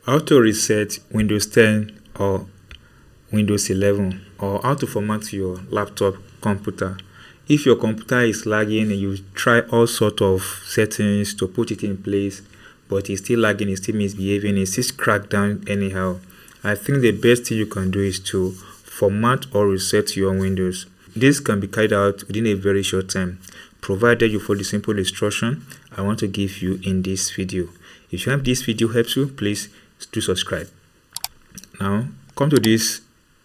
How to reset Windows 10 or Windows 11, or how to format your laptop computer. If your computer is lagging and you try all sort of settings to put it in place, but it's still lagging, it's still misbehaving, it's still cracked down anyhow, I think the best thing you can do is to format or reset your Windows. This can be carried out within a very short time, provided you follow the simple instruction I want to give you in this video. If you have this video helps you, please do subscribe. Now come to this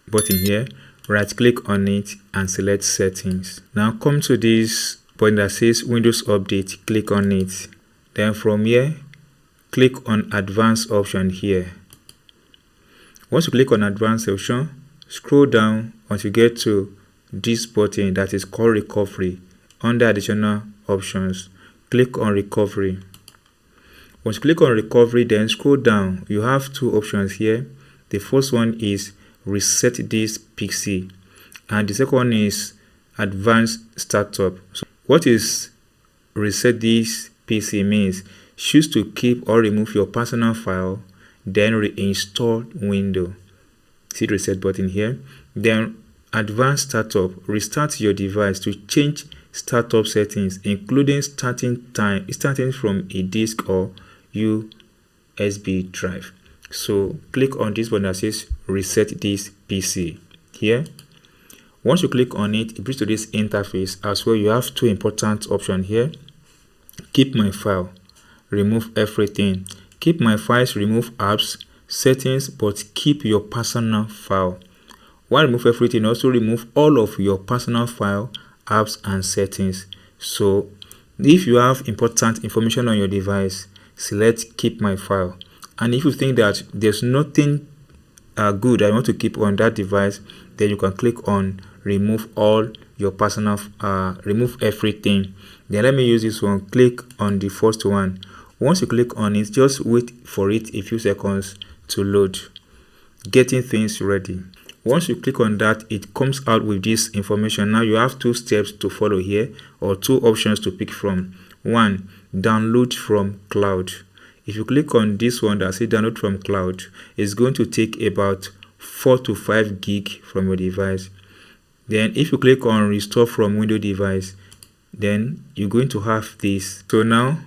button here, right click on it and select settings. Now come to this button that says Windows Update, click on it. Then from here click on advanced option here. Once you click on advanced option, scroll down until you get to this button that is called recovery. Under additional options, click on recovery. Once you click on recovery, then scroll down, you have two options here. The first one is reset this PC and the second one is advanced startup. So what is reset this PC means? Choose to keep or remove your personal file, then reinstall Windows. See the reset button here. Then advanced startup, restart your device to change startup settings, including starting from a disk or USB drive. So click on this button that says reset this PC here. Once you click on it, it brings to this interface. As well, you have two important options here: keep my file, remove everything. Keep my files, remove apps, settings, but keep your personal file. While remove everything, also remove all of your personal file, apps and settings. So if you have important information on your device, select keep my file. And if you think that there's nothing good I want to keep on that device, then you can click on remove all your personal remove everything. Then let me use this one. Click on the first one. Once you click on it, just wait for it a few seconds to load, getting things ready. Once you click on that, it comes out with this information. Now you have two steps to follow here, or two options to pick from. One, download from cloud. If you click on this one that says download from cloud, it's going to take about 4 to 5 gig from your device. Then if you click on restore from Windows device, then you're going to have this. So now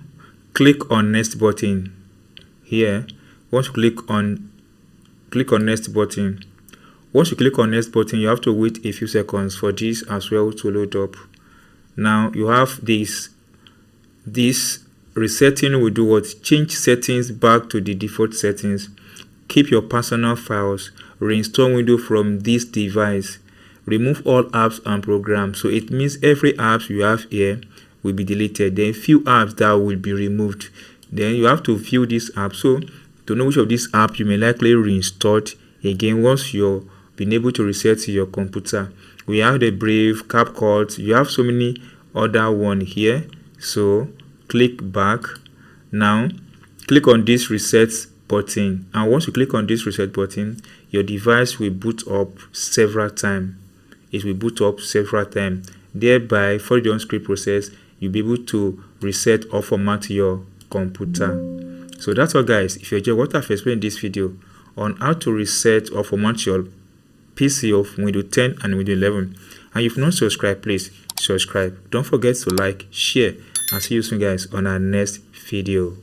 click on next button here. Once you click on next button, once you click on next button, you have to wait a few seconds for this as well to load up. Now you have this resetting will do what? Change settings back to the default settings, keep your personal files, reinstall Windows from this device, remove all apps and programs. So it means every app you have here will be deleted, then few apps that will be removed. Then you have to view this app. So to know which of these apps you may likely reinstall again once you're been able to reset your computer. We have the Brave, CapCut, you have so many other one here. So click back. Now click on this reset button, and once you click on this reset button, your device will boot up several times. It will boot up several times. Thereby, for the on-screen process, you'll be able to reset or format your computer. So that's all, guys. If you enjoy what I've explained in this video on how to reset or format your PC of Windows 10 and Windows 11, and if not subscribed, please subscribe. Don't forget to like, share, and see you soon, guys, on our next video.